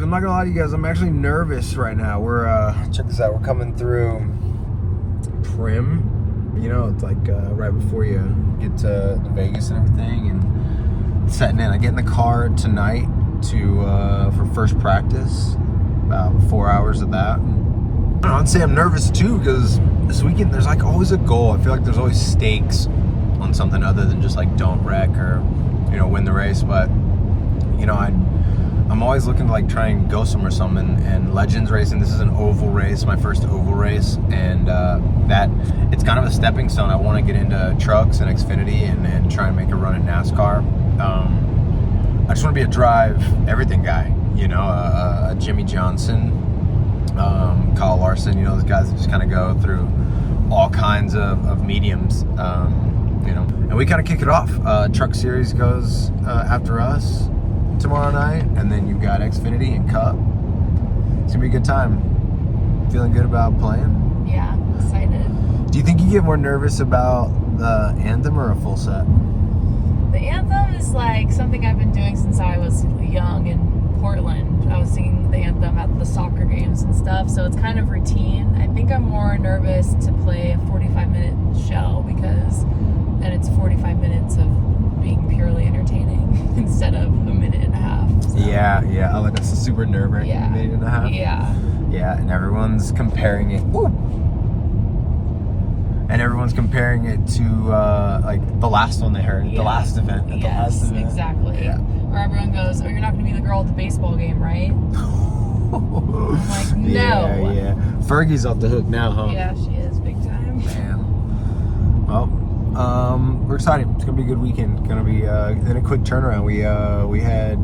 I'm not gonna lie to you guys, I'm actually nervous right now. We're check this out, we're coming through Prim. You know, it's like right before you get to Vegas and everything, and setting in. I get in the car tonight for first practice, about 4 hours of that. And I'd say I'm nervous too, because this weekend there's like always a goal. I feel like there's always stakes on something other than just like don't wreck or, you know, win the race. But, you know, I'm always looking to like try and go somewhere, and Legends Racing, this is an oval race, my first oval race, and that it's kind of a stepping stone. I want to get into trucks and Xfinity and try and make a run in NASCAR. I just want to be a drive everything guy, you know, a Jimmy Johnson, Kyle Larson, you know, those guys that just kind of go through all kinds of mediums, you know, and we kind of kick it off. Truck Series goes after us tomorrow night, and then you've got Xfinity and Cup. It's gonna be a good time. Feeling good about playing? Yeah, excited. Do you think you get more nervous about the anthem or a full set? The anthem is like something I've been doing since I was young in Portland. I was singing the anthem at the soccer games and stuff, so it's kind of routine. I think I'm more nervous to play a 45-minute show, because then it's 45 minutes of being purely entertaining instead of a minute and a half. So. Yeah. Oh, that's a super nerve-wracking minute and a half. Yeah, and everyone's comparing it. Woo! And everyone's comparing it to like the last one they heard, the last event. Exactly. Yeah. Or everyone goes, "Oh, you're not going to be the girl at the baseball game, right?" I'm like, no. Yeah. Fergie's off the hook now, huh? Yeah, she is big time. Man. Well, we're excited. It's gonna be a good weekend. Gonna be in a quick turnaround. We head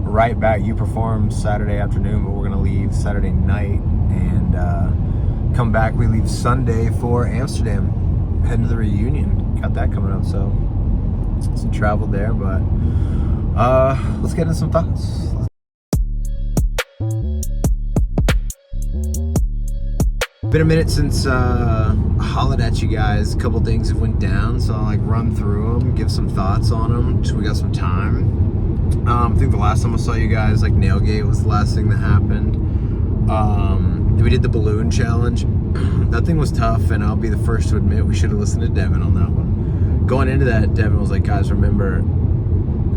right back. You performed Saturday afternoon, but we're gonna leave Saturday night and come back. We leave Sunday for Amsterdam, heading to the reunion. Got that coming up, so some travel there. But let's get into some thoughts. Been a minute since I hollered at you guys. A couple things have went down, so I'll like run through them, give some thoughts on them, so we got some time. I think the last time I saw you guys, like Nailgate was the last thing that happened. We did the balloon challenge. That thing was tough, and I'll be the first to admit we should have listened to Devin on that one. Going into that, Devin was like, guys, remember,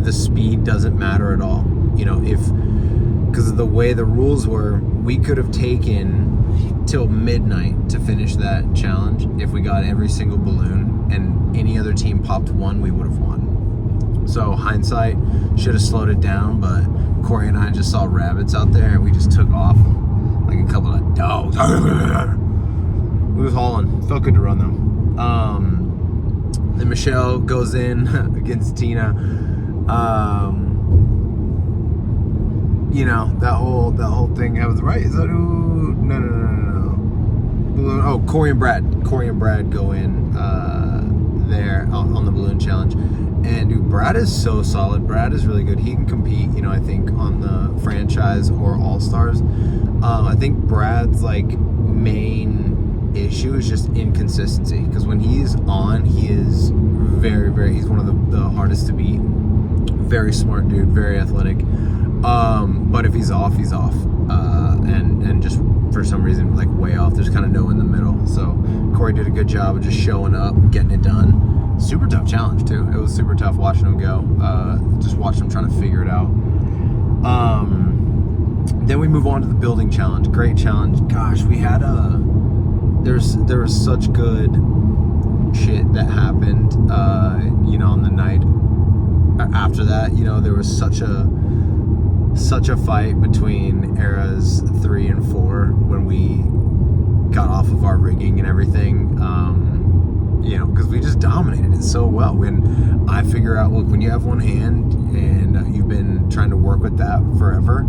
the speed doesn't matter at all. You know, because of the way the rules were, we could have taken till midnight to finish that challenge. If we got every single balloon and any other team popped one, we would have won. So hindsight, should have slowed it down, but Corey and I just saw rabbits out there and we just took off like a couple of dogs. We was hauling. Felt good to run though. Then Michelle goes in against Tina. You know, that whole thing. I was right. Is that who? No. Balloon. Oh, Corey and Brad go in there on the balloon challenge. And dude, Brad is so solid. Brad is really good. He can compete, you know, I think on the franchise or All-Stars. I think Brad's like main issue is just inconsistency, because when he's on, he is very, he's one of the hardest to beat. Very smart dude, very athletic. But if he's off, he's off. And just for some reason, like way off, there's kind of no in the middle. So Corey did a good job of just showing up, getting it done. Super tough challenge too. It was super tough watching him go. Just watching him trying to figure it out. Then we move on to the building challenge. Great challenge. Gosh, we had there was such good shit that happened, you know, on the night after that. You know, there was such a fight between eras 3 and 4 when we got off of our rigging and everything, you know, because we just dominated it so well. When I figure out, look, when you have one hand and you've been trying to work with that forever,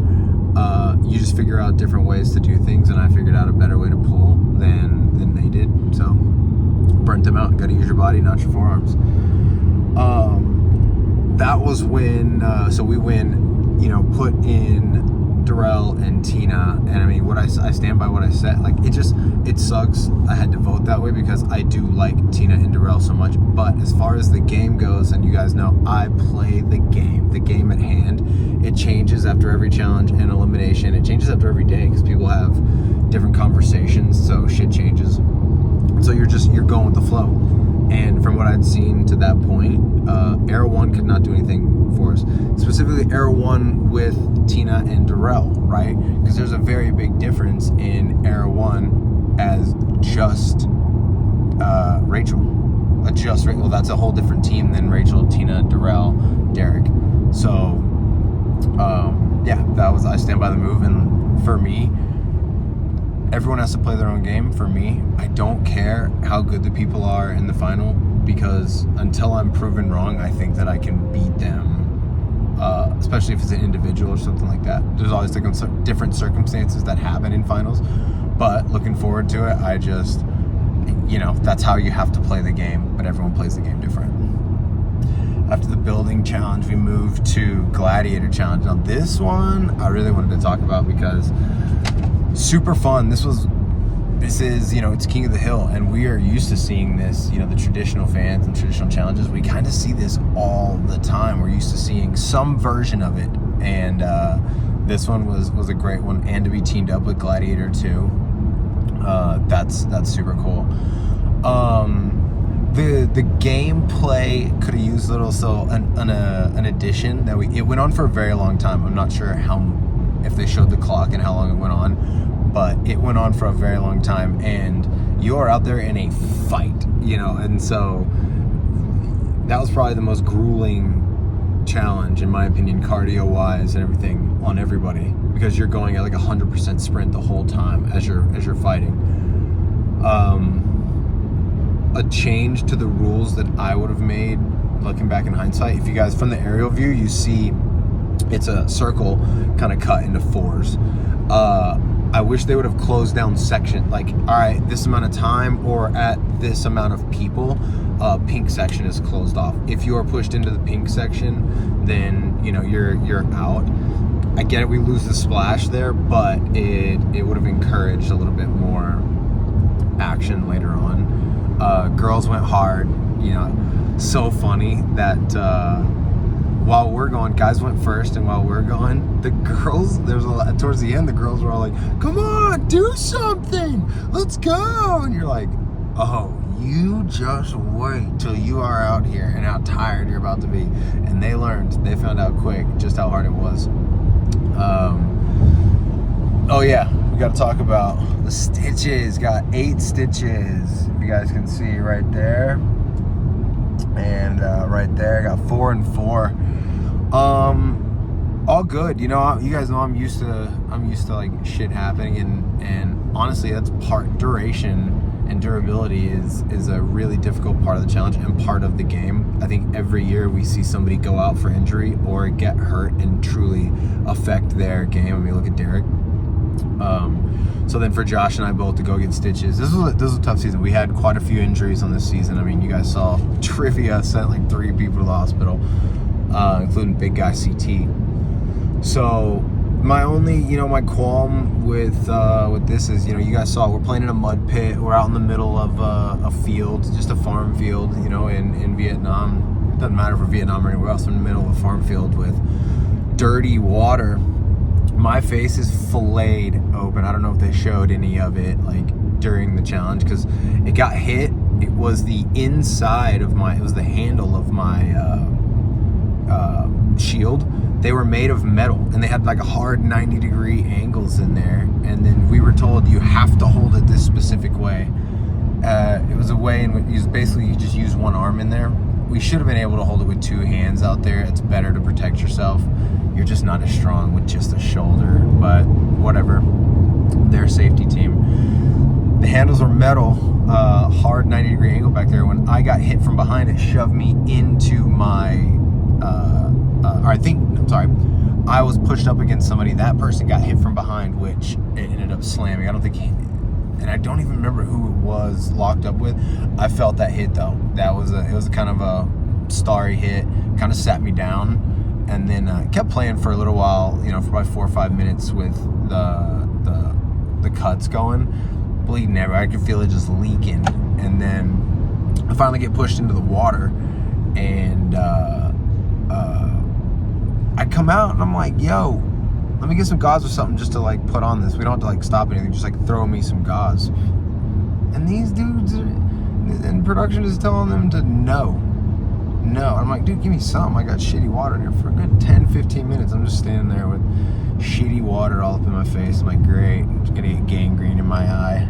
you just figure out different ways to do things, and I figured out a better way to pull than they did. So burnt them out. Got to use your body, not your forearms. That was when so we win, you know, put in Darrell, and Tina. And I mean, I stand by what I said. Like, it sucks I had to vote that way because I do like Tina and Darrell so much. But as far as the game goes, and you guys know, I play the game at hand. It changes after every challenge and elimination. It changes after every day because people have different conversations, so shit changes. So you're going with the flow. And from what I'd seen to that point, Era 1 could not do anything for us. Specifically, Era 1 with Tina and Darrell, right? Because there's a very big difference in Era 1 as just Rachel. Well, that's a whole different team than Rachel, Tina, Darrell, Derek. So, yeah, I stand by the move. And for me, everyone has to play their own game. For me, I don't care how good the people are in the final, because until I'm proven wrong, I think that I can beat them, especially if it's an individual or something like that. There's always different circumstances that happen in finals, but looking forward to it, I just, that's how you have to play the game, but everyone plays the game different. After the building challenge, we moved to Gladiator challenge. Now this one I really wanted to talk about because super fun. This is, it's King of the Hill, and we are used to seeing this, the traditional fans and traditional challenges. We kind of see this all the time. We're used to seeing some version of it, and this one was a great one, and to be teamed up with Gladiator too. That's super cool. The gameplay could have used an addition that it went on for a very long time. I'm not sure if they showed the clock and how long it went on, but it went on for a very long time, and you are out there in a fight, and so that was probably the most grueling challenge, in my opinion, cardio wise and everything, on everybody, because you're going at like 100% sprint the whole time as you're fighting. A change to the rules that I would have made, looking back in hindsight, if you guys, from the aerial view, you see it's a circle kind of cut into fours. I wish they would have closed down section, like, all right, this amount of time or at this amount of people, pink section is closed off. If you are pushed into the pink section, then you're out. I get it, we lose the splash there, but it would have encouraged a little bit more action later on. Girls went hard, so funny that while we're going, guys went first, and while we're going, the girls, towards the end, the girls were all like, come on, do something, let's go, and you're like, oh, you just wait till you are out here and how tired you're about to be. And they found out quick just how hard it was. Oh yeah, we got to talk about the stitches. Got 8 stitches, if you guys can see right there, and right there got 4 and 4. All good. You guys know I'm used to like shit happening, and honestly, that's part duration and durability is a really difficult part of the challenge and part of the game. I think every year we see somebody go out for injury or get hurt and truly affect their game. I mean, look at Derek. So then for Josh and I both to go get stitches, this was a tough season. We had quite a few injuries on this season. I mean, you guys saw trivia sent like 3 people to the hospital, including big guy CT. So my only, my qualm with this is, you guys saw we're playing in a mud pit. We're out in the middle of a field, just a farm field, in Vietnam. It doesn't matter for Vietnam or anywhere else. In the middle of a farm field with dirty water. My face is filleted open. I don't know if they showed any of it like during the challenge, because it got hit. It was the inside of it was the handle of my shield. They were made of metal, and they had like a hard 90-degree angles in there. And then we were told you have to hold it this specific way. It was a way in which you just use one arm in there. We should have been able to hold it with 2 hands out there. It's better to protect yourself. You're just not as strong with just a shoulder, but whatever. Their safety team. The handles were metal, hard 90-degree angle back there. When I got hit from behind, it shoved me into my, I was pushed up against somebody. That person got hit from behind, which it ended up slamming. I don't think and I don't even remember who it was locked up with. I felt that hit though. It was a kind of a starry hit, kind of sat me down. and then kept playing for a little while, you know, for about 4 or 5 minutes with the cuts going, bleeding everywhere. I could feel it just leaking, and then I finally get pushed into the water, and I come out and I'm like, yo, let me get some gauze or something just to like put on this. We don't have to like stop anything, just like throw me some gauze. And these dudes in production is telling them to no. I'm like, dude, give me some. I got shitty water in here for a good 10-15 minutes. I'm just standing there with shitty water all up in my face. I'm like, great, I'm just gonna get gangrene in my eye.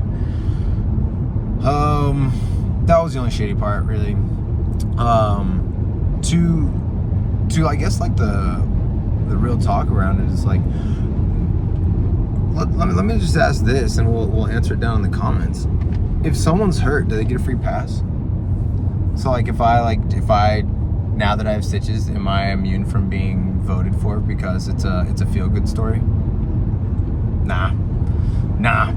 That was the only shitty part, really. To I guess like the real talk around it is like, let me just ask this, and we'll answer it down in the comments. If someone's hurt, do they get a free pass? So like if I now that I have stitches, am I immune from being voted for because it's a feel good story? Nah,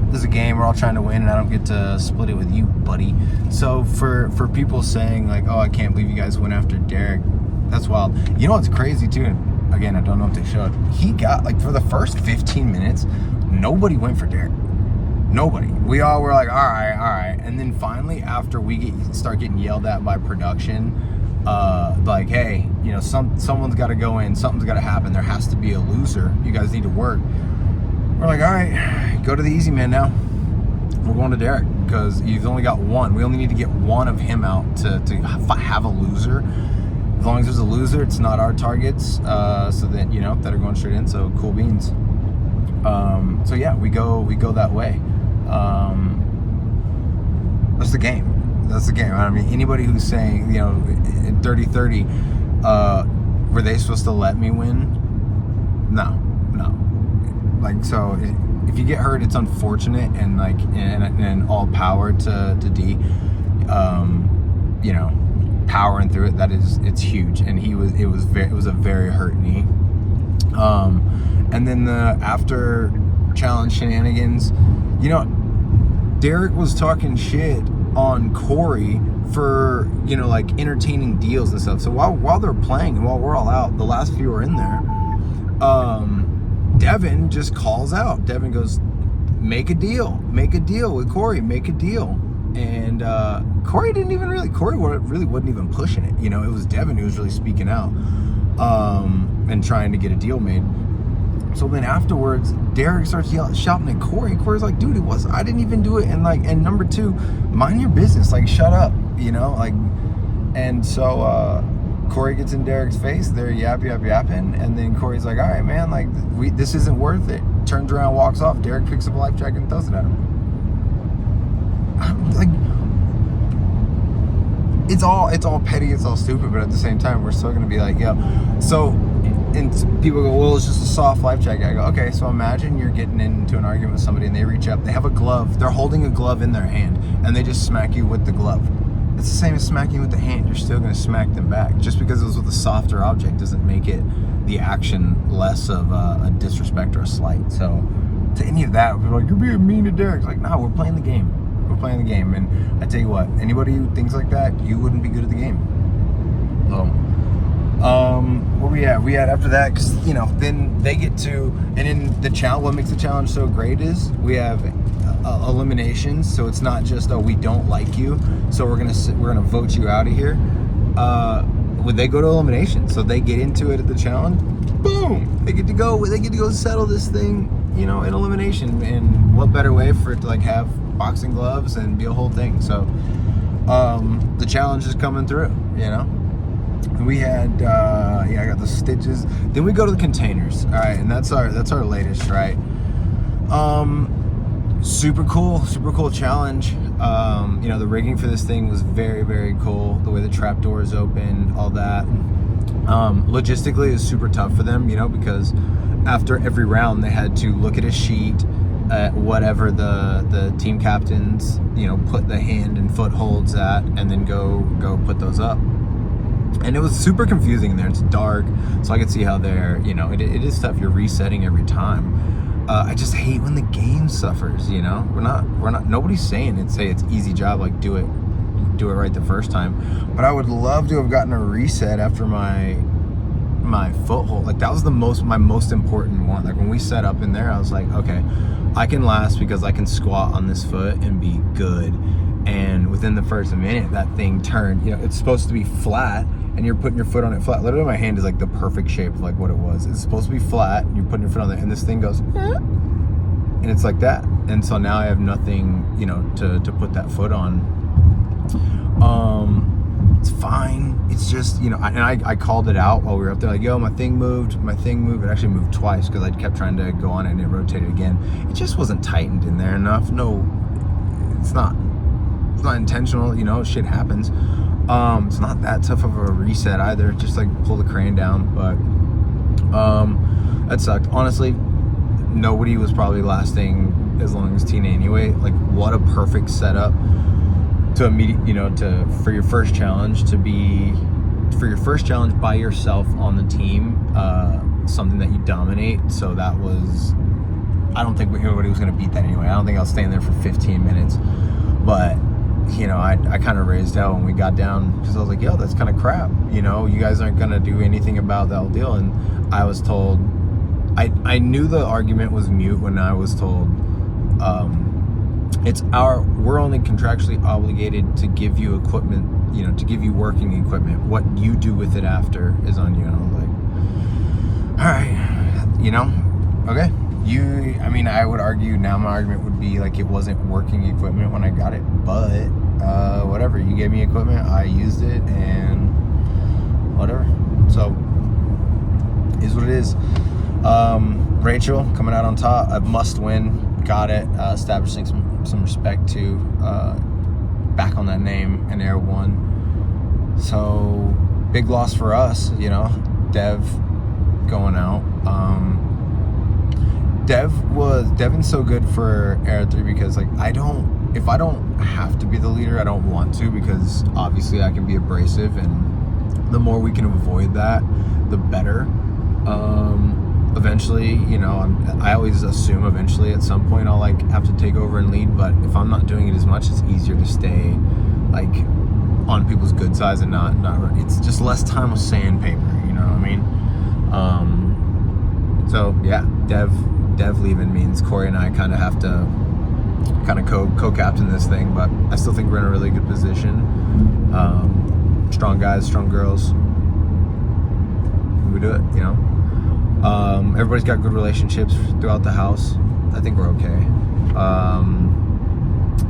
this is a game, we're all trying to win, and I don't get to split it with you, buddy. So for people saying like, oh, I can't believe you guys went after Derek, that's wild. You know what's crazy too, and again, I don't know if they showed, he got like for the first 15 minutes, nobody went for Derek. Nobody. We all were like, all right. And then finally, after we start getting yelled at by production, like, hey, you know, someone's got to go in, something's got to happen. There has to be a loser. You guys need to work. We're like, all right, go to the easy man now. We're going to Derek because you've only got one. We only need to get one of him out to have a loser. As long as there's a loser, it's not our targets. So that, you know, that are going straight in. So cool beans. So yeah, we go that way. That's the game. I mean, anybody who's saying, you know, in 30-30, were they supposed to let me win? No. Like, so if you get hurt, it's unfortunate, and like, and all power to D. You know, powering through it. It's huge, and it was a very hurt knee. And then the after challenge shenanigans, you know, Derek was talking shit on Corey for, you know, like entertaining deals and stuff. So while they're playing and while we're all out, the last few are in there, Devin just calls out. Devin goes, make a deal with Corey, make a deal. And Corey really wasn't even pushing it. You know, it was Devin who was really speaking out and trying to get a deal made. So then afterwards, Derek starts shouting at Corey. Corey's like, dude, I didn't even do it. And like, and number two, mind your business. Like, shut up, you know, like, and so Corey gets in Derek's face. They're yapping. And then Corey's like, all right, man, like, this isn't worth it. Turns around, walks off. Derek picks up a life jacket and throws it at him. I'm like, it's all petty, it's all stupid, but at the same time, we're still gonna be like, yo. So, and people go, well, it's just a soft life jacket. I go, okay, so imagine you're getting into an argument with somebody and they reach up, they have a glove, they're holding a glove in their hand, and they just smack you with the glove. It's the same as smacking with the hand. You're still gonna smack them back. Just because it was with a softer object doesn't make it the action less of a disrespect or a slight. So, to any of that, people are like, you're being mean to Derek. It's like, no, we're playing the game. And I tell you what, anybody who thinks like that, you wouldn't be good at the game. So, where we at? We at after that, because, you know, then they get to, and in the challenge, what makes the challenge so great is we have eliminations. So it's not just, oh, we don't like you, so we're gonna vote you out of here. When they go to elimination, so they get into it at the challenge, boom, they get to go settle this thing, you know, in elimination. And what better way for it to like have boxing gloves and be a whole thing. So the challenge is coming through, you know. We had I got the stitches. Then we go to the containers. All right, and that's our latest, right? Super cool challenge. You know, the rigging for this thing was very, very cool. The way the trap doors open, all that. Logistically, it's super tough for them, you know, because after every round they had to look at a sheet, whatever the team captains, you know, put the hand and foot holds at, and then go put those up. And it was super confusing in there. It's dark, so I could see how they're, you know, it is tough. You're resetting every time. I just hate when the game suffers, you know. We're not nobody's saying it's easy job, like do it right the first time. But I would love to have gotten a reset after my my foothold. Like that was my most important one. Like when we set up in there, I was like, okay, I can last because I can squat on this foot and be good. And within the first minute, that thing turned. You know, it's supposed to be flat, and you're putting your foot on it flat. Literally, my hand is like the perfect shape of like what it was. It's supposed to be flat. You're putting your foot on it, and this thing goes, and it's like that. And so now I have nothing, you know, to put that foot on. It's fine. It's just, you know, I called it out while we were up there, like, yo, my thing moved. It actually moved twice because I kept trying to go on it and it rotated again. It just wasn't tightened in there enough. No, it's not intentional, you know, shit happens. It's not that tough of a reset either. Just like pull the crane down, but that sucked. Honestly, nobody was probably lasting as long as Tina anyway. Like, what a perfect setup to for your first challenge by yourself on the team, something that you dominate. So that was, I don't think anybody was going to beat that anyway. I don't think I was staying there for 15 minutes, but you know, I kind of raised hell when we got down because I was like, yo, that's kind of crap. You know, you guys aren't going to do anything about that whole deal. And I was told, I knew the argument was mute when I was told, we're only contractually obligated to give you equipment, you know, to give you working equipment. What you do with it after is on you. And I was like, all right, you know, okay. I would argue now, my argument would be like it wasn't working equipment when I got it, but whatever, you gave me equipment, I used it, and whatever. So is what it is. Rachel coming out on top, a must win, got it, establishing some respect to back on that name in Air 1. So big loss for us, you know, Dev going out. Devin's so good for Air 3 because like if I don't have to be the leader, I don't want to, because obviously I can be abrasive, and the more we can avoid that, the better. Eventually, you know, I always assume eventually at some point I'll like have to take over and lead, but if I'm not doing it as much, it's easier to stay like on people's good sides and not it's just less time with sandpaper, you know what I mean? So yeah, Dev leaving means Corey and I kind of have to co-captain this thing, but I still think we're in a really good position. Strong guys, strong girls. We do it, you know. Everybody's got good relationships throughout the house. I think we're okay.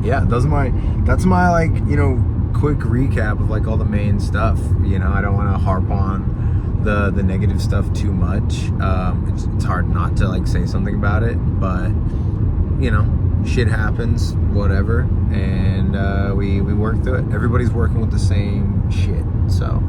Yeah, that's my like, you know, quick recap of like all the main stuff. You know, I don't want to harp on the negative stuff too much. It's hard not to like say something about it, but you know, shit happens, whatever, and we work through it. Everybody's working with the same shit, so